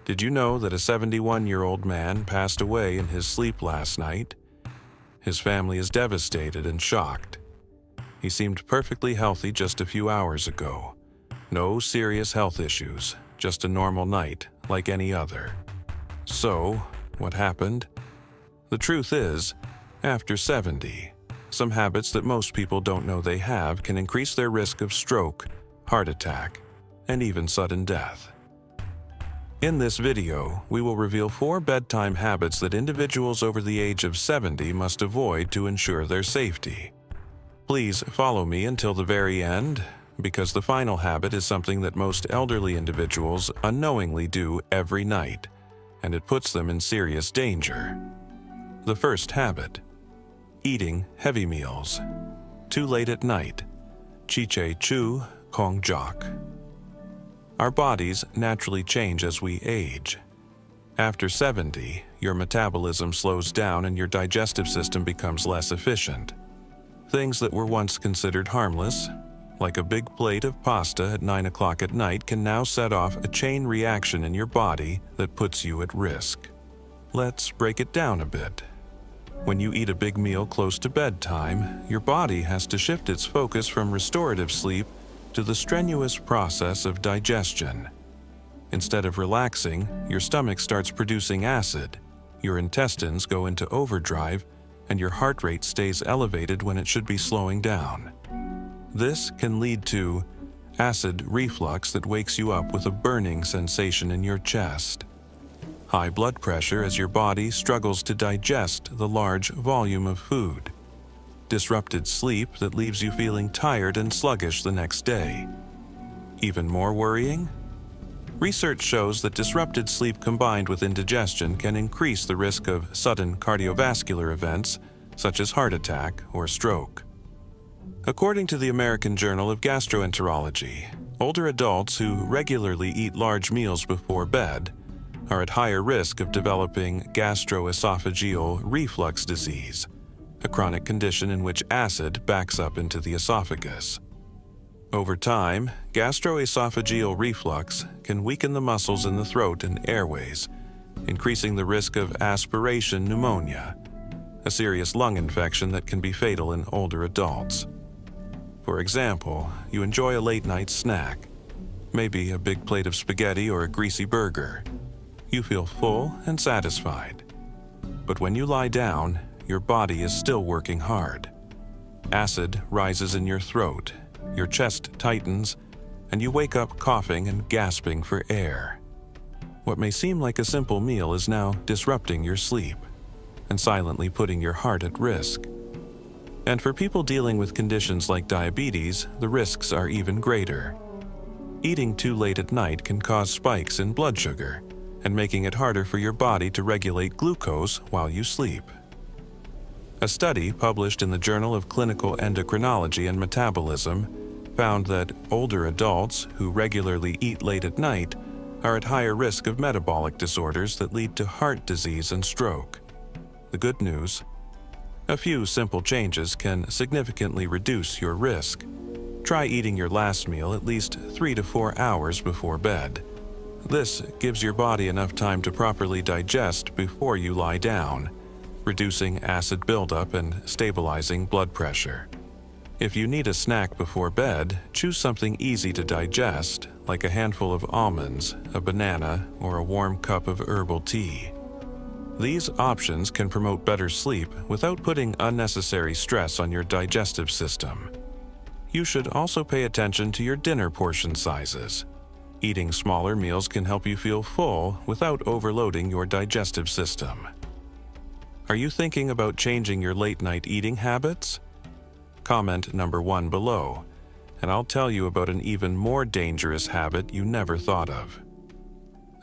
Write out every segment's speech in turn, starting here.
Did you know that a 71-year-old man passed away in his sleep last night? His family is devastated and shocked. He seemed perfectly healthy just a few hours ago. No serious health issues, just a normal night like any other. So, what happened? The truth is, after 70, some habits that most people don't know they have can increase their risk of stroke, heart attack, and even sudden death. In this video, we will reveal 4 bedtime habits that individuals over the age of 70 must avoid to ensure their safety. Please follow me until the very end, because the final habit is something that most elderly individuals unknowingly do every night, and it puts them in serious danger. The first habit: eating heavy meals. Too late at night. Chi-che chu kong jok. Our bodies naturally change as we age. After 70, your metabolism slows down and your digestive system becomes less efficient. Things that were once considered harmless, like a big plate of pasta at 9 o'clock at night, can now set off a chain reaction in your body that puts you at risk. Let's break it down a bit. When you eat a big meal close to bedtime, your body has to shift its focus from restorative sleep to the strenuous process of digestion. Instead of relaxing, your stomach starts producing acid, your intestines go into overdrive, and your heart rate stays elevated when it should be slowing down. This can lead to acid reflux that wakes you up with a burning sensation in your chest, high blood pressure as your body struggles to digest the large volume of food, disrupted sleep that leaves you feeling tired and sluggish the next day. Even more worrying? Research shows that disrupted sleep combined with indigestion can increase the risk of sudden cardiovascular events such as heart attack or stroke. According to the American Journal of Gastroenterology, older adults who regularly eat large meals before bed are at higher risk of developing gastroesophageal reflux disease, a chronic condition in which acid backs up into the esophagus. Over time, gastroesophageal reflux can weaken the muscles in the throat and airways, increasing the risk of aspiration pneumonia, a serious lung infection that can be fatal in older adults. For example, you enjoy a late-night snack, maybe a big plate of spaghetti or a greasy burger. You feel full and satisfied. But when you lie down, your body is still working hard. Acid rises in your throat, your chest tightens, and you wake up coughing and gasping for air. What may seem like a simple meal is now disrupting your sleep and silently putting your heart at risk. And for people dealing with conditions like diabetes, the risks are even greater. Eating too late at night can cause spikes in blood sugar and making it harder for your body to regulate glucose while you sleep. A study published in the Journal of Clinical Endocrinology and Metabolism found that older adults who regularly eat late at night are at higher risk of metabolic disorders that lead to heart disease and stroke. The good news? A few simple changes can significantly reduce your risk. Try eating your last meal at least 3 to 4 hours before bed. This gives your body enough time to properly digest before you lie down, reducing acid buildup and stabilizing blood pressure. If you need a snack before bed, choose something easy to digest, like a handful of almonds, a banana, or a warm cup of herbal tea. These options can promote better sleep without putting unnecessary stress on your digestive system. You should also pay attention to your dinner portion sizes. Eating smaller meals can help you feel full without overloading your digestive system. Are you thinking about changing your late-night eating habits? Comment number 1 below, and I'll tell you about an even more dangerous habit you never thought of.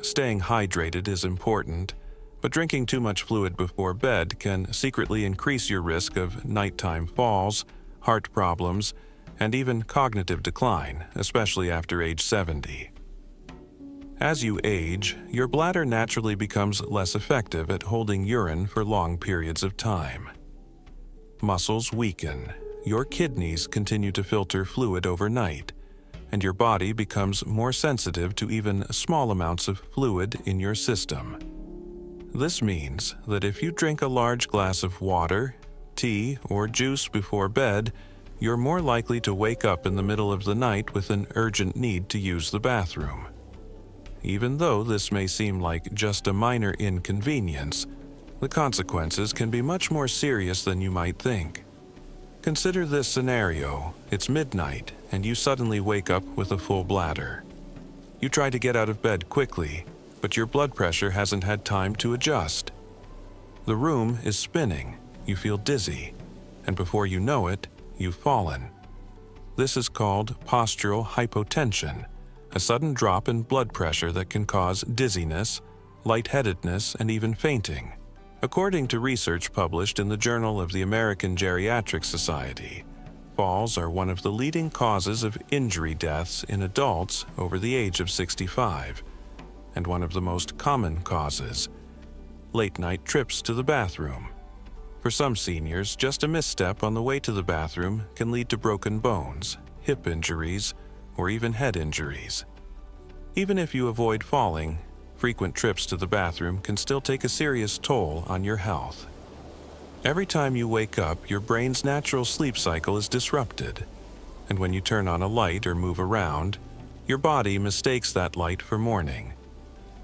Staying hydrated is important, but drinking too much fluid before bed can secretly increase your risk of nighttime falls, heart problems, and even cognitive decline, especially after age 70. As you age, your bladder naturally becomes less effective at holding urine for long periods of time. Muscles weaken, your kidneys continue to filter fluid overnight, and your body becomes more sensitive to even small amounts of fluid in your system. This means that if you drink a large glass of water, tea, or juice before bed, you're more likely to wake up in the middle of the night with an urgent need to use the bathroom. Even though this may seem like just a minor inconvenience, the consequences can be much more serious than you might think. Consider this scenario. It's midnight, and you suddenly wake up with a full bladder. You try to get out of bed quickly, but your blood pressure hasn't had time to adjust. The room is spinning, you feel dizzy, and before you know it, you've fallen. This is called postural hypotension, a sudden drop in blood pressure that can cause dizziness, lightheadedness, and even fainting. According to research published in the Journal of the American Geriatric Society, falls are one of the leading causes of injury deaths in adults over the age of 65, and one of the most common causes: late-night trips to the bathroom. For some seniors, just a misstep on the way to the bathroom can lead to broken bones, hip injuries, or even head injuries. Even if you avoid falling, frequent trips to the bathroom can still take a serious toll on your health. Every time you wake up, your brain's natural sleep cycle is disrupted, and when you turn on a light or move around, your body mistakes that light for morning.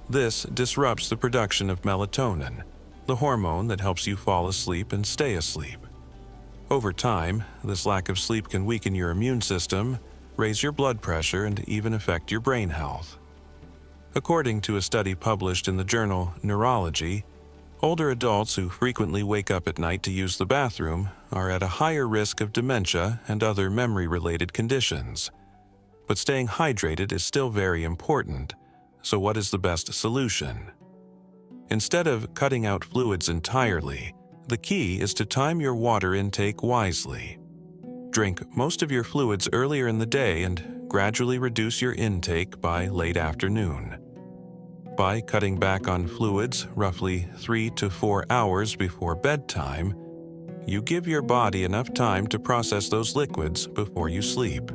This disrupts the production of melatonin, the hormone that helps you fall asleep and stay asleep. Over time, this lack of sleep can weaken your immune system, raise your blood pressure, and even affect your brain health. According to a study published in the journal Neurology, older adults who frequently wake up at night to use the bathroom are at a higher risk of dementia and other memory-related conditions. But staying hydrated is still very important, so what is the best solution? Instead of cutting out fluids entirely, the key is to time your water intake wisely. Drink most of your fluids earlier in the day and gradually reduce your intake by late afternoon. By cutting back on fluids roughly 3 to 4 hours before bedtime, you give your body enough time to process those liquids before you sleep.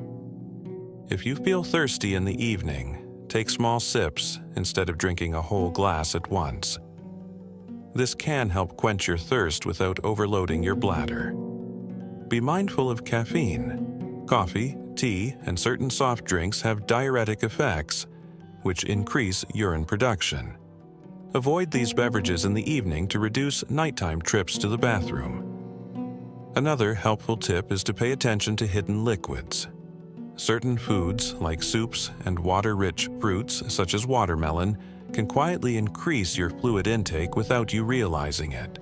If you feel thirsty in the evening, take small sips instead of drinking a whole glass at once. This can help quench your thirst without overloading your bladder. Be mindful of caffeine. Coffee, tea, and certain soft drinks have diuretic effects, which increase urine production. Avoid these beverages in the evening to reduce nighttime trips to the bathroom. Another helpful tip is to pay attention to hidden liquids. Certain foods, like soups and water-rich fruits, such as watermelon, can quietly increase your fluid intake without you realizing it.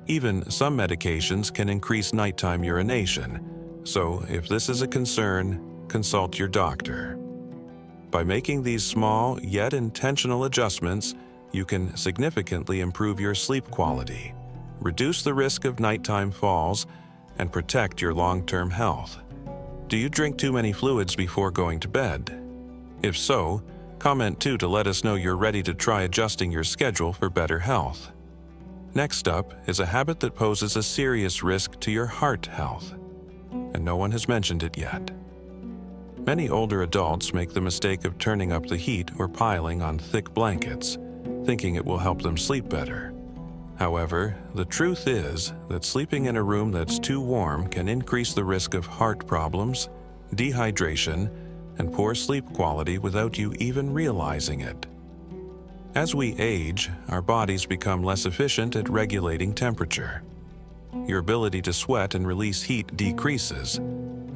Even some medications can increase nighttime urination, so if this is a concern, consult your doctor. By making these small yet intentional adjustments, you can significantly improve your sleep quality, reduce the risk of nighttime falls, and protect your long-term health. Do you drink too many fluids before going to bed? If so, comment too to let us know you're ready to try adjusting your schedule for better health. Next up is a habit that poses a serious risk to your heart health, and no one has mentioned it yet. Many older adults make the mistake of turning up the heat or piling on thick blankets, thinking it will help them sleep better. However, the truth is that sleeping in a room that's too warm can increase the risk of heart problems, dehydration, and poor sleep quality without you even realizing it. As we age, our bodies become less efficient at regulating temperature. Your ability to sweat and release heat decreases.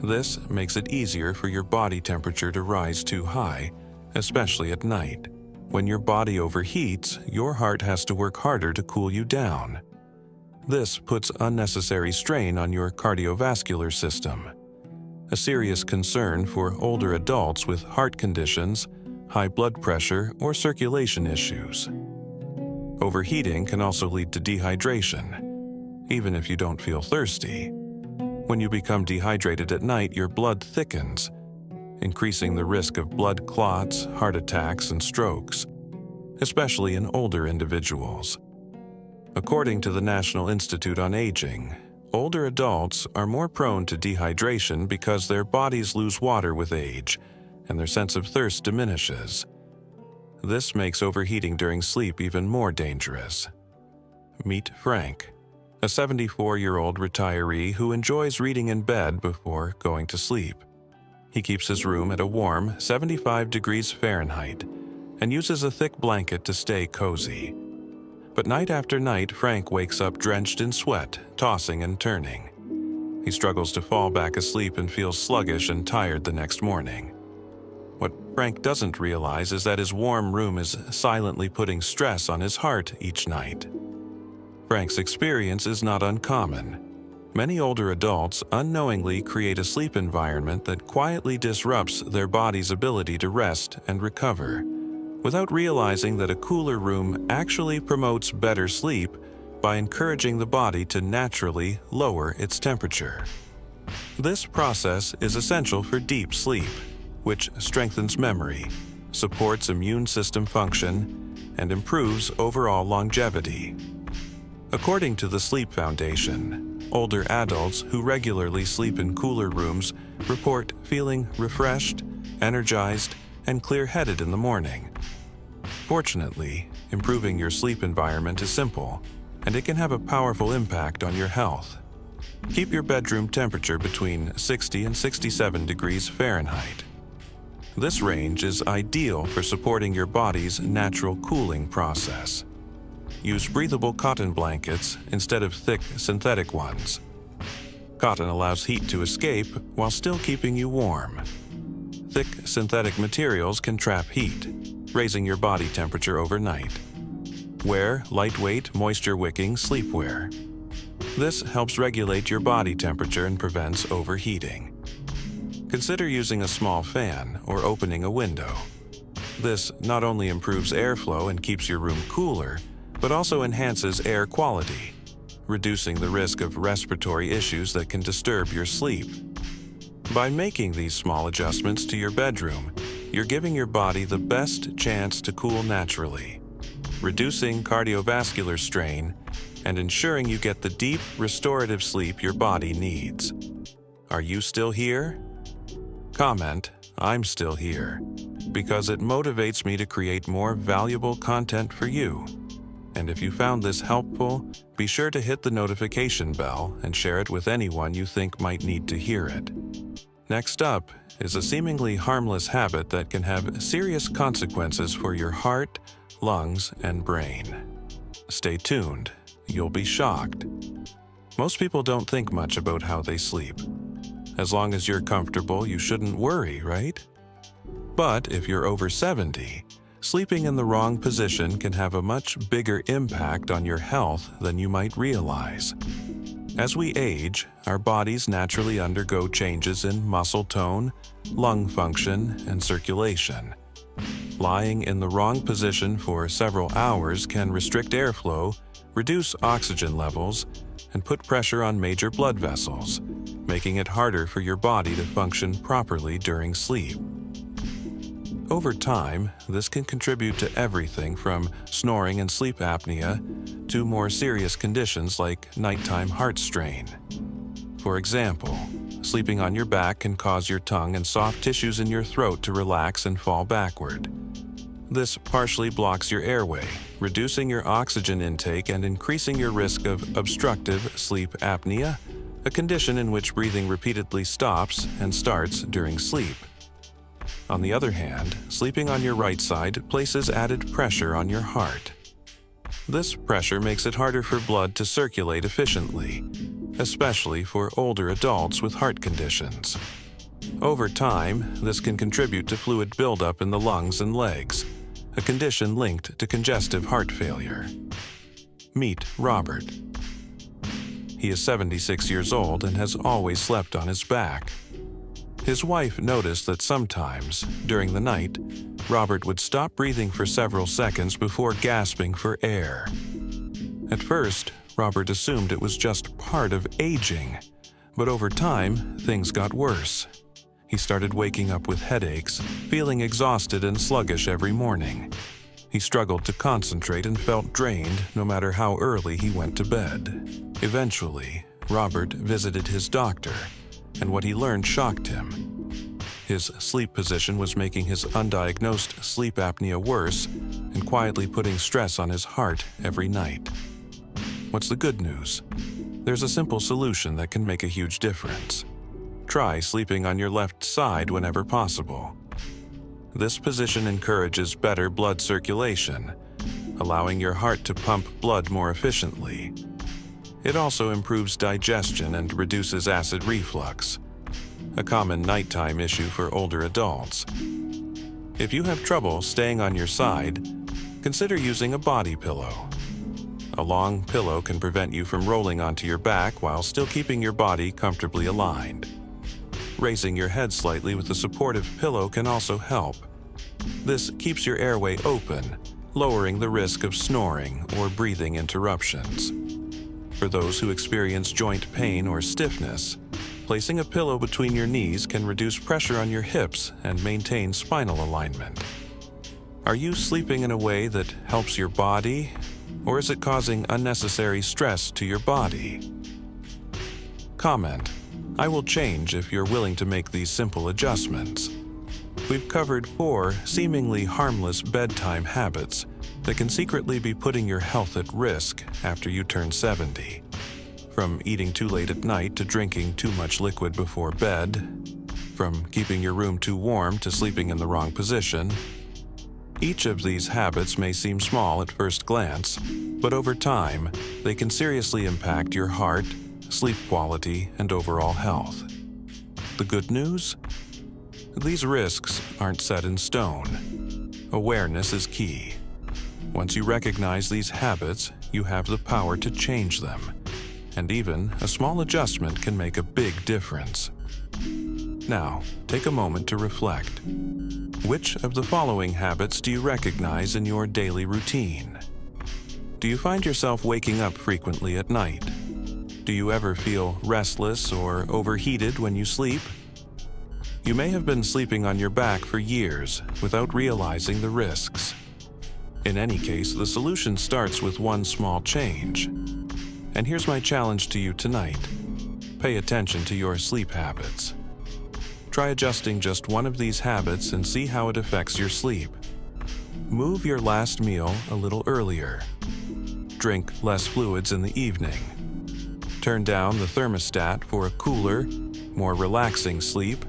This makes it easier for your body temperature to rise too high, especially at night. When your body overheats, your heart has to work harder to cool you down. This puts unnecessary strain on your cardiovascular system, a serious concern for older adults with heart conditions, high blood pressure, or circulation issues. Overheating can also lead to dehydration, even if you don't feel thirsty. When you become dehydrated at night, your blood thickens, increasing the risk of blood clots, heart attacks, and strokes, especially in older individuals. According to the National Institute on Aging, older adults are more prone to dehydration because their bodies lose water with age, and their sense of thirst diminishes. This makes overheating during sleep even more dangerous. Meet Frank, a 74-year-old retiree who enjoys reading in bed before going to sleep. He keeps his room at a warm 75 degrees Fahrenheit and uses a thick blanket to stay cozy. But night after night, Frank wakes up drenched in sweat, tossing and turning. He struggles to fall back asleep and feels sluggish and tired the next morning. What Frank doesn't realize is that his warm room is silently putting stress on his heart each night. Frank's experience is not uncommon. Many older adults unknowingly create a sleep environment that quietly disrupts their body's ability to rest and recover, without realizing that a cooler room actually promotes better sleep by encouraging the body to naturally lower its temperature. This process is essential for deep sleep, which strengthens memory, supports immune system function, and improves overall longevity. According to the Sleep Foundation, older adults who regularly sleep in cooler rooms report feeling refreshed, energized, and clear-headed in the morning. Fortunately, improving your sleep environment is simple, and it can have a powerful impact on your health. Keep your bedroom temperature between 60 and 67 degrees Fahrenheit. This range is ideal for supporting your body's natural cooling process. Use breathable cotton blankets instead of thick synthetic ones. Cotton allows heat to escape while still keeping you warm. Thick synthetic materials can trap heat, raising your body temperature overnight. Wear lightweight, moisture-wicking sleepwear. This helps regulate your body temperature and prevents overheating. Consider using a small fan or opening a window. This not only improves airflow and keeps your room cooler, but also enhances air quality, reducing the risk of respiratory issues that can disturb your sleep. By making these small adjustments to your bedroom, you're giving your body the best chance to cool naturally, reducing cardiovascular strain and ensuring you get the deep, restorative sleep your body needs. Are you still here? Comment, "I'm still here," because it motivates me to create more valuable content for you. And if you found this helpful, be sure to hit the notification bell and share it with anyone you think might need to hear it. Next up is a seemingly harmless habit that can have serious consequences for your heart, lungs, and brain. Stay tuned, you'll be shocked. Most people don't think much about how they sleep. As long as you're comfortable, you shouldn't worry, right? But if you're over 70, sleeping in the wrong position can have a much bigger impact on your health than you might realize. As we age, our bodies naturally undergo changes in muscle tone, lung function, and circulation. Lying in the wrong position for several hours can restrict airflow, reduce oxygen levels, and put pressure on major blood vessels, making it harder for your body to function properly during sleep. Over time, this can contribute to everything from snoring and sleep apnea to more serious conditions like nighttime heart strain. For example, sleeping on your back can cause your tongue and soft tissues in your throat to relax and fall backward. This partially blocks your airway, reducing your oxygen intake and increasing your risk of obstructive sleep apnea, a condition in which breathing repeatedly stops and starts during sleep. On the other hand, sleeping on your right side places added pressure on your heart. This pressure makes it harder for blood to circulate efficiently, especially for older adults with heart conditions. Over time, this can contribute to fluid buildup in the lungs and legs, a condition linked to congestive heart failure. Meet Robert. He is 76 years old and has always slept on his back. His wife noticed that sometimes, during the night, Robert would stop breathing for several seconds before gasping for air. At first, Robert assumed it was just part of aging, but over time, things got worse. He started waking up with headaches, feeling exhausted and sluggish every morning. He struggled to concentrate and felt drained no matter how early he went to bed. Eventually, Robert visited his doctor, and what he learned shocked him. His sleep position was making his undiagnosed sleep apnea worse and quietly putting stress on his heart every night. What's the good news? There's a simple solution that can make a huge difference. Try sleeping on your left side whenever possible. This position encourages better blood circulation, allowing your heart to pump blood more efficiently. It also improves digestion and reduces acid reflux, a common nighttime issue for older adults. If you have trouble staying on your side, consider using a body pillow. A long pillow can prevent you from rolling onto your back while still keeping your body comfortably aligned. Raising your head slightly with a supportive pillow can also help. This keeps your airway open, lowering the risk of snoring or breathing interruptions. For those who experience joint pain or stiffness, placing a pillow between your knees can reduce pressure on your hips and maintain spinal alignment. Are you sleeping in a way that helps your body, or is it causing unnecessary stress to your body? Comment. I will change if you're willing to make these simple adjustments. We've covered 4 seemingly harmless bedtime habits that can secretly be putting your health at risk after you turn 70. From eating too late at night to drinking too much liquid before bed, from keeping your room too warm to sleeping in the wrong position. Each of these habits may seem small at first glance, but over time, they can seriously impact your heart, sleep quality, and overall health. The good news? These risks aren't set in stone. Awareness is key. Once you recognize these habits, you have the power to change them. And even a small adjustment can make a big difference. Now, take a moment to reflect. Which of the following habits do you recognize in your daily routine? Do you find yourself waking up frequently at night? Do you ever feel restless or overheated when you sleep? You may have been sleeping on your back for years without realizing the risks. In any case, the solution starts with one small change. And here's my challenge to you tonight. Pay attention to your sleep habits. Try adjusting just one of these habits and see how it affects your sleep. Move your last meal a little earlier. Drink less fluids in the evening. Turn down the thermostat for a cooler, more relaxing sleep,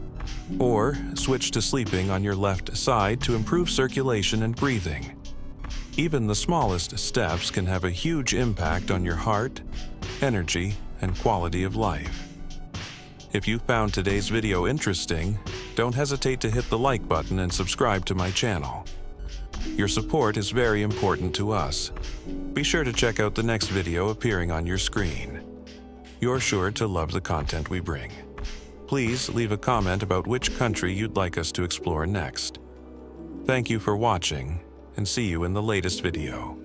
or switch to sleeping on your left side to improve circulation and breathing. Even the smallest steps can have a huge impact on your heart, energy, and quality of life. If you found today's video interesting, don't hesitate to hit the like button and subscribe to my channel. Your support is very important to us. Be sure to check out the next video appearing on your screen. You're sure to love the content we bring. Please leave a comment about which country you'd like us to explore next. Thank you for watching, and see you in the latest video.